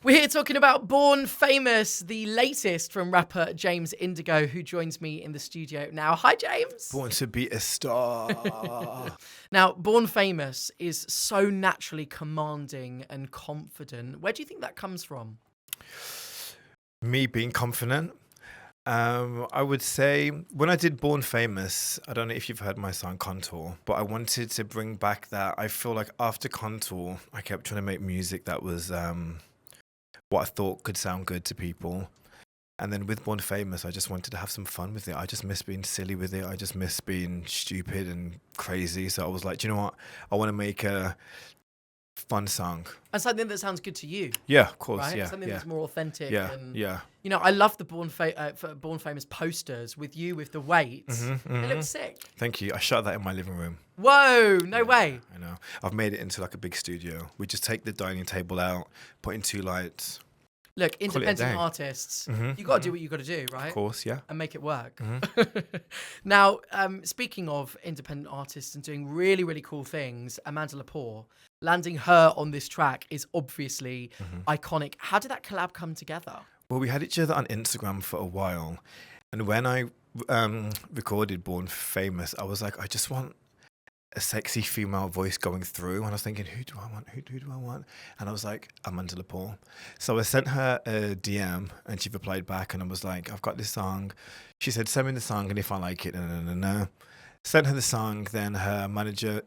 We're here talking about Born Famous, the latest from rapper James Indigo, who joins me in the studio now. Hi, James. Born to be a star. Now, Born Famous is so naturally commanding and confident. Where do you think that comes from? Me being confident. I would say when I did Born Famous, I don't know if you've heard my song Contour, but I wanted to bring back that. I feel like after Contour, I kept trying to make music that was what I thought could sound good to people. And then with Born Famous, I just wanted to have some fun with it. I just miss being silly with it. I just miss being stupid and crazy. So I was like, do you know what? I want to make a fun song. And something that sounds good to you. Yeah, of course. Right? Yeah, Something yeah. that's more authentic. Yeah, and, yeah. You know, I love the Born Famous posters with you with the weights. They look sick. Thank you. I shot that in my living room. Whoa, no way. I know. I've made it into like a big studio. We just take the dining table out, put in 2 lights. Look, Call it a independent day. artists, you got to do what you got to do, right? Of course, yeah. And make it work. Now, speaking of independent artists and doing really, really cool things, Amanda Lepore, landing her on this track is obviously iconic. How did that collab come together? Well, we had each other on Instagram for a while. And when I recorded Born Famous, I was like, I just want a sexy female voice going through. And I was thinking, who do I want? Who do I want? And I was like, Amanda Lepore. So I sent her a DM and she replied back and I was like, I've got this song. She said, send me the song and if I like it, no. Sent her the song, then her manager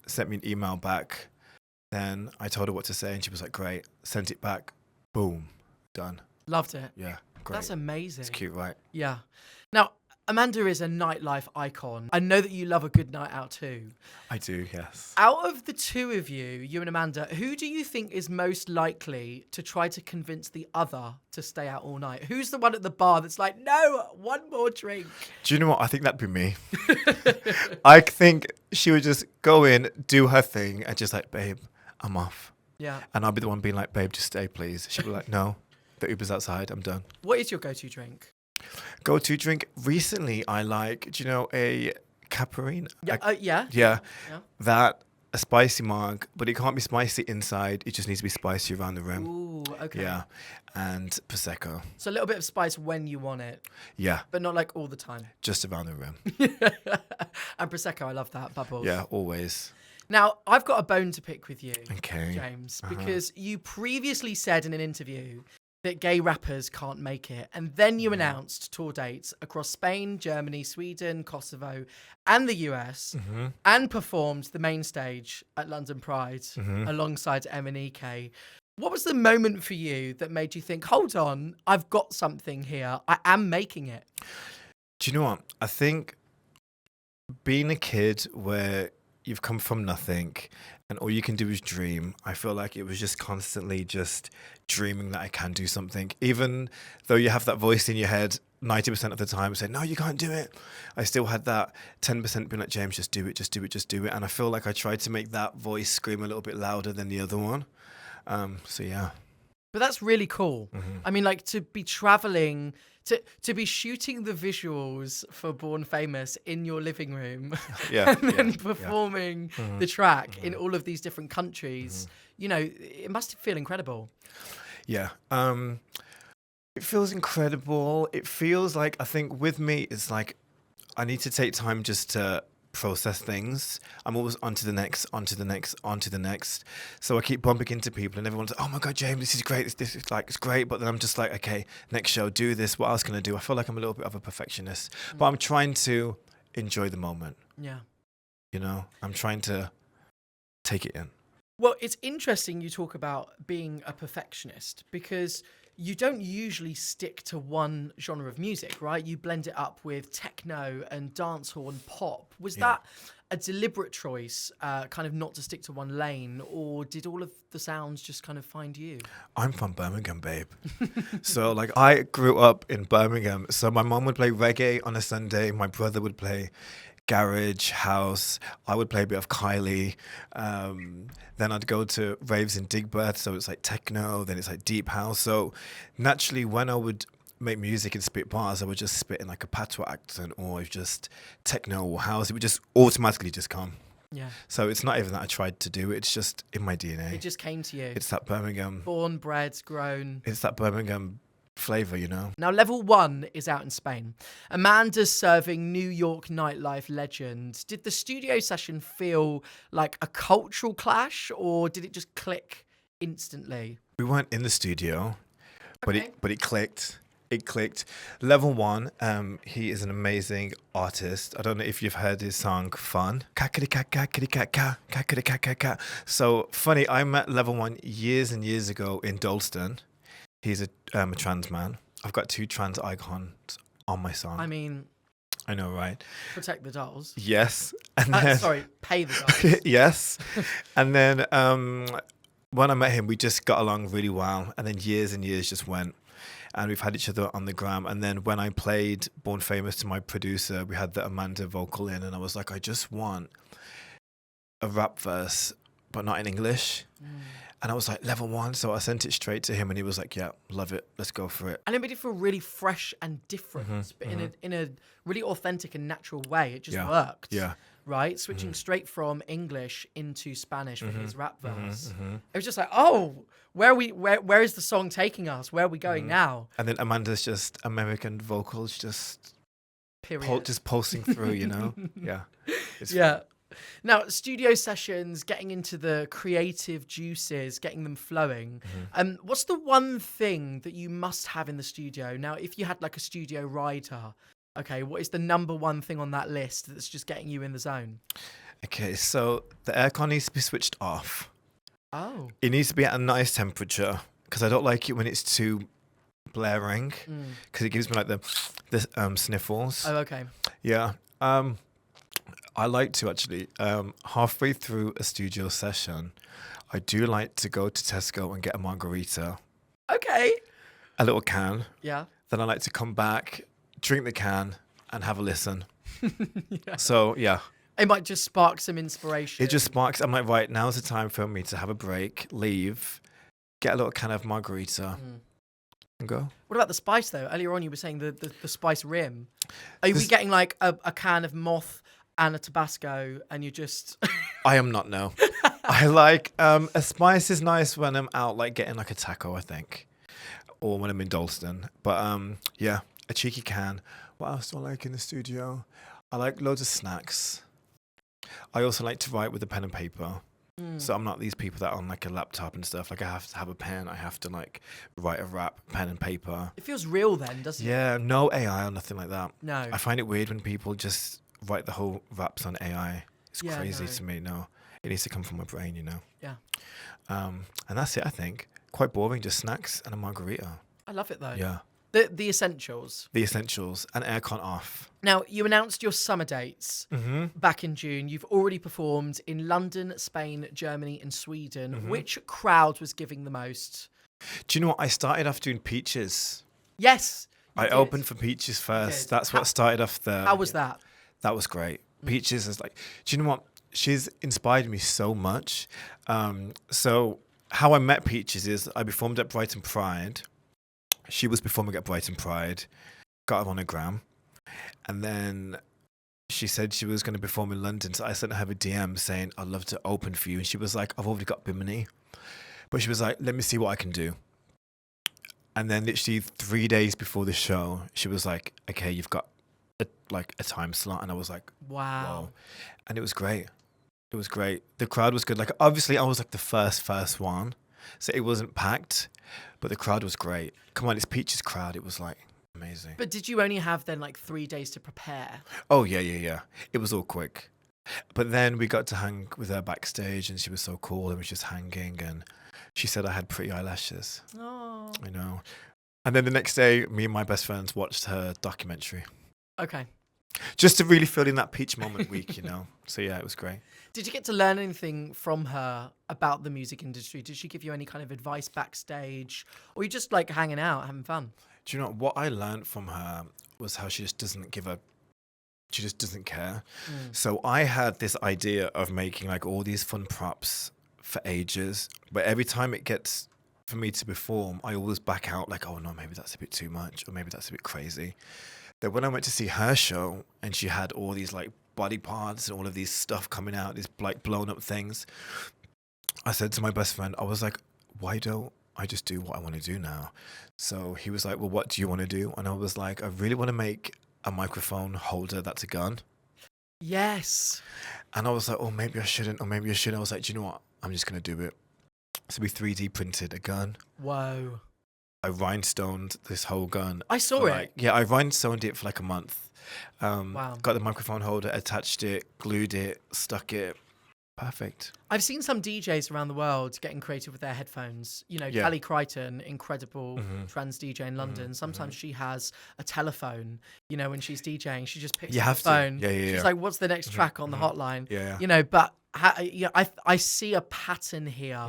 sent me an email back. Then I told her what to say and she was like, great. Sent it back. Boom. Done. Loved it. Yeah, great. That's amazing. It's cute, right? Yeah. Now, Amanda is a nightlife icon. I know that you love a good night out too. I do, yes. Out of the two of you and Amanda, who do you think is most likely to try to convince the other to stay out all night? Who's the one at the bar that's like, no, one more drink? Do you know what? I think that'd be me. I think she would just go in, do her thing, and just like, babe, I'm off. Yeah. And I'll be the one being like, babe, just stay, please. She'll be like, no, the Uber's outside, I'm done. What is your go-to drink? Go-to drink? Recently, I like, do you know, a Caparine? Yeah. Yeah. That, a spicy mug, but it can't be spicy inside. It just needs to be spicy around the rim. Ooh, okay. Yeah. And Prosecco. So a little bit of spice when you want it. Yeah. But not like all the time. Just around the rim. And Prosecco, I love that. Bubbles. Yeah, always. Now, I've got a bone to pick with you, Okay. James, because you previously said in an interview that gay rappers can't make it. And then you announced tour dates across Spain, Germany, Sweden, Kosovo, and the US, and performed the main stage at London Pride alongside MNEK. What was the moment for you that made you think, hold on, I've got something here. I am making it? Do you know what? I think being a kid where you've come from nothing and all you can do is dream, I feel like it was just constantly just dreaming that I can do something. Even though you have that voice in your head 90% of the time saying, no, you can't do it. I still had that 10% being like, James, just do it, just do it, just do it. And I feel like I tried to make that voice scream a little bit louder than the other one. So yeah. But that's really cool. I mean, like, to be traveling, to be shooting the visuals for Born Famous in your living room and then performing the track in all of these different countries, you know, it must feel incredible. Yeah. It feels incredible. It feels like, I think with me, it's like I need to take time just to process things. I'm always onto the next, onto the next, onto the next. So I keep bumping into people and everyone's like, oh my God, James, this is great. This is like, it's great. But then I'm just like, okay, next show, do this. What else can I do? I feel like I'm a little bit of a perfectionist, but I'm trying to enjoy the moment. Yeah. You know, I'm trying to take it in. Well, it's interesting you talk about being a perfectionist because you don't usually stick to one genre of music, right? You blend it up with techno and dancehall and pop. Was that a deliberate choice, kind of not to stick to one lane, or did all of the sounds just kind of find you? I'm from Birmingham, babe. So like I grew up in Birmingham. So my mom would play reggae on a Sunday. My brother would play garage, house. I would play a bit of Kylie. Then I'd go to raves in Digbeth, so it's like techno, then it's like deep house. So naturally, when I would make music and spit bars, I would just spit in like a patois accent or just techno or house. It would just automatically just come. Yeah. So it's not even that I tried to do it. It's just in my DNA. It just came to you. It's that Birmingham. Born, bred, grown. It's that Birmingham flavor, you know. Now, Level 1 is out in Spain. Amanda's serving New York nightlife legend. Did the studio session feel like a cultural clash, or did it just click instantly? We weren't in the studio, Okay. but it clicked. It clicked. Level 1, he is an amazing artist. I don't know if you've heard his song Fun. So funny, I met Level 1 years and years ago in Dalston. He's a trans man. I've got 2 trans icons on my song. I mean, I know, right? protect the dolls. Yes. And then, Sorry, pay the dolls. yes. And then when I met him, we just got along really well. And then years and years just went. And we've had each other on the gram. And then when I played Born Famous to my producer, we had the Amanda vocal in. And I was like, I just want a rap verse, but not in English. And I was like, Level 1. So I sent it straight to him. And he was like, yeah, love it. Let's go for it. And it made it feel really fresh and different, but in a really authentic and natural way. It just worked. Yeah. Right? Switching straight from English into Spanish for his rap verse. It was just like, oh, where is the song taking us? Where are we going now? And then Amanda's just American vocals, just Period. just pulsing through, you know? Yeah. It's Yeah. Now, studio sessions, getting into the creative juices, getting them flowing. What's the one thing that you must have in the studio? Now, if you had like a studio writer, okay, what is the number one thing on that list that's just getting you in the zone? Okay, so the aircon needs to be switched off. Oh. It needs to be at a nice temperature because I don't like it when it's too blaring because it gives me like the sniffles. Oh, okay. Yeah. I like to actually, halfway through a studio session, I do like to go to Tesco and get a margarita, Okay. a little can. Yeah. Then I like to come back, drink the can, and have a listen. So, yeah. It might just spark some inspiration. It just sparks. I'm like, right, now's the time for me to have a break, leave, get a little can of margarita, and go. What about the spice, though? Earlier on, you were saying the spice rim. Are we getting like a can of moth and a Tabasco, and you just... I am not, no. I like, a spice is nice when I'm out, like, getting like a taco, I think. Or when I'm in Dalston. But, yeah, a cheeky can. What else do I like in the studio? I like loads of snacks. I also like to write with a pen and paper. So I'm not these people that are on like a laptop and stuff. Like I have to have a pen. I have to like write a rap, pen and paper. It feels real then, doesn't it? Yeah, no AI or nothing like that. No. I find it weird when people just write the whole raps on AI. It's Yeah, crazy no. to me. No, it needs to come from my brain, you know. Yeah. And that's it. I think quite boring. Just snacks and a margarita. I love it, though. Yeah, The essentials. the essentials and aircon off. Now, you announced your summer dates back in June. You've already performed in London, Spain, Germany, and Sweden. Which crowd was giving the most? Do you know what? I started off doing Peaches. Yes. you I did. opened for Peaches first. did. That's what started off the. How was that? That was great. Peaches is like, do you know what? She's inspired me so much. So how I met Peaches is I performed at Brighton Pride. She was performing at Brighton Pride, got her on a gram. And then she said she was going to perform in London. So I sent her a DM saying, I'd love to open for you. And she was like, I've already got Bimini. But she was like, let me see what I can do. And then literally 3 days before the show, she was like, okay, you've got a time slot. And I was like, Wow. whoa. And it was great. It was great. The crowd was good. Like, obviously, I was like the first one. So it wasn't packed, but the crowd was great. Come on, it's Peaches crowd. It was like amazing. But did you only have then like 3 days to prepare? Oh, yeah. It was all quick. But then we got to hang with her backstage and she was so cool and was just hanging. And she said I had pretty eyelashes. Oh. I know. And then the next day, me and my best friends watched her documentary. Okay. Just to really fill in that Peach Moment week, you know. So yeah, it was great. Did you get to learn anything from her about the music industry? Did she give you any kind of advice backstage? Or you just like hanging out, having fun? Do you know what I learned from her was how she just doesn't she just doesn't care. So I had this idea of making like all these fun props for ages, but every time it gets for me to perform, I always back out like, oh no, maybe that's a bit too much or maybe that's a bit crazy. Then when I went to see her show and she had all these like body parts and all of these stuff coming out, these like blown up things. I said to my best friend, I was like, why don't I just do what I want to do now? So he was like, well, what do you want to do? And I was like, I really want to make a microphone holder that's a gun. Yes. And I was like, oh, maybe I shouldn't, or maybe I should. I was like, do you know what? I'm just going to do it. So we 3D printed a gun. Whoa. I rhinestoned this whole gun. I saw it. Yeah, I rhinestoned it for like a month. Wow. Got the microphone holder, attached it, glued it, stuck it. Perfect. I've seen some DJs around the world getting creative with their headphones. You know, Yeah. Callie Crichton, incredible trans DJ in London. Sometimes she has a telephone, you know, when she's DJing. She just picks You up have the to. phone. Yeah, yeah, She's yeah. like, what's the next track on the hotline? Yeah. You know, but I see a pattern here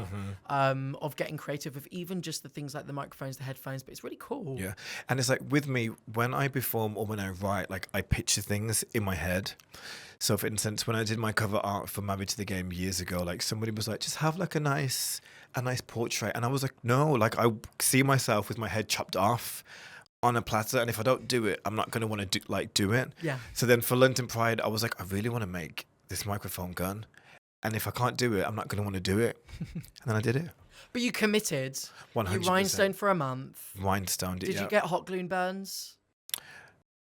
of getting creative with even just the things like the microphones, the headphones, but it's really cool. Yeah. And it's like with me, when I perform or when I write, like I picture things in my head. So for instance, when I did my cover art for Married to the Game years ago, like somebody was like, just have like a nice portrait. And I was like, no, like I see myself with my head chopped off on a platter. And if I don't do it, I'm not going to want to do it. Yeah. So then for London Pride, I was like, I really want to make this microphone gun. And if I can't do it, I'm not going to want to do it. And then I did it. But you committed. 100%. You rhinestoned for a month. Rhinestoned it, Did you get hot glue and burns?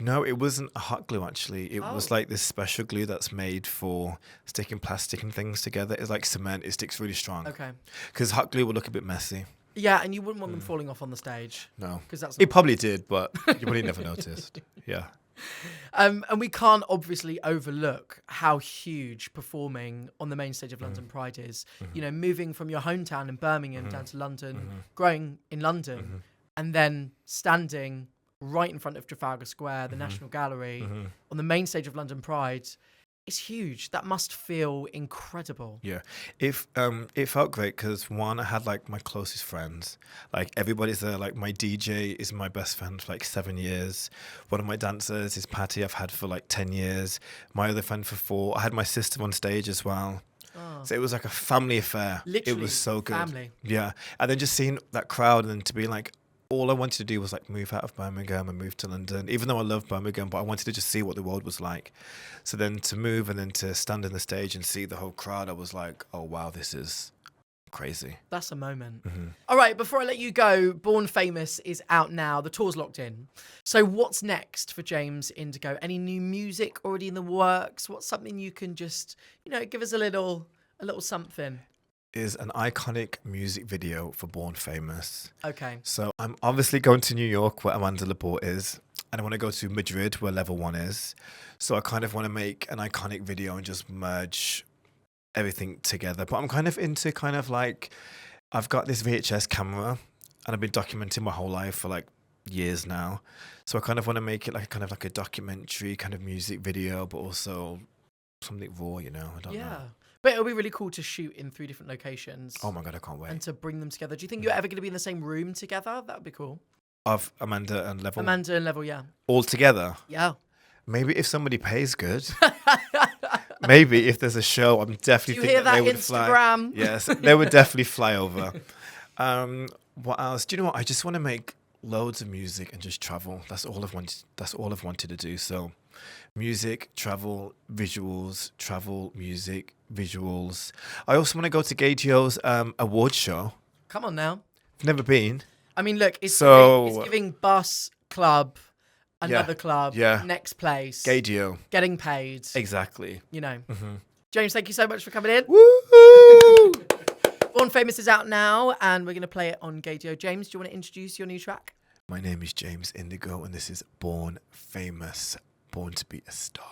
No, it wasn't a hot glue, actually. It Oh. was like this special glue that's made for sticking plastic and things together. It's like cement. It sticks really strong. Okay. Because hot glue will look a bit messy. Yeah, and you wouldn't want them falling off on the stage. No. Because that's It probably did, but you probably never noticed. Yeah. and we can't obviously overlook how huge performing on the main stage of London Pride is. You know, moving from your hometown in Birmingham down to London, growing in London, and then standing right in front of Trafalgar Square, the National Gallery, on the main stage of London Pride. It's huge. That must feel incredible. Yeah. It felt great because, one, I had like my closest friends. Like everybody's there. Like my DJ is my best friend for like 7 years. One of my dancers is Patty, I've had for like 10 years. My other friend for 4. I had my sister on stage as well. Oh. So it was like a family affair. Literally, it was so good. family. Yeah. And then just seeing that crowd and then to be like, all I wanted to do was like move out of Birmingham and move to London, even though I love Birmingham, but I wanted to just see what the world was like. So then to move and then to stand on the stage and see the whole crowd, I was like, oh, wow, this is crazy. That's a moment. All right, before I let you go, Born Famous is out now. The tour's locked in. So what's next for James Indigo? Any new music already in the works? What's something you can just, you know, give us a little something? Is an iconic music video for Born Famous. Okay. So I'm obviously going to New York where Amanda Lepore is, and I want to go to Madrid where LVL1 is. So I kind of want to make an iconic video and just merge everything together. But I'm kind of into kind of like, I've got this VHS camera and I've been documenting my whole life for like years now. So I kind of want to make it like kind of like a documentary kind of music video, but also something raw, you know? I don't know. But it'll be really cool to shoot in 3 different locations. Oh my God, I can't wait. And to bring them together. Do you think you're ever going to be in the same room together? That would be cool. Of Amanda and LVL1? Amanda and Level, yeah. All together? Yeah. Maybe if somebody pays good. Maybe if there's a show, I'm definitely Do you thinking hear that, they would Instagram? fly. Yes, they would definitely fly over. What else? Do you know what? I just want to make loads of music and just travel. That's all I've wanted. That's all I've wanted to do. So, music, travel, visuals, travel, music, visuals. I also want to go to Gaydio's award show. Come on now. I've never been. I mean, look, it's giving bus, club, another club, next place. Gaydio. Getting paid. Exactly. You know. James, thank you so much for coming in. Woo! Born Famous is out now, and we're going to play it on Gaydio. James, do you want to introduce your new track? My name is James Indigo, and this is Born Famous, Born to be a Star.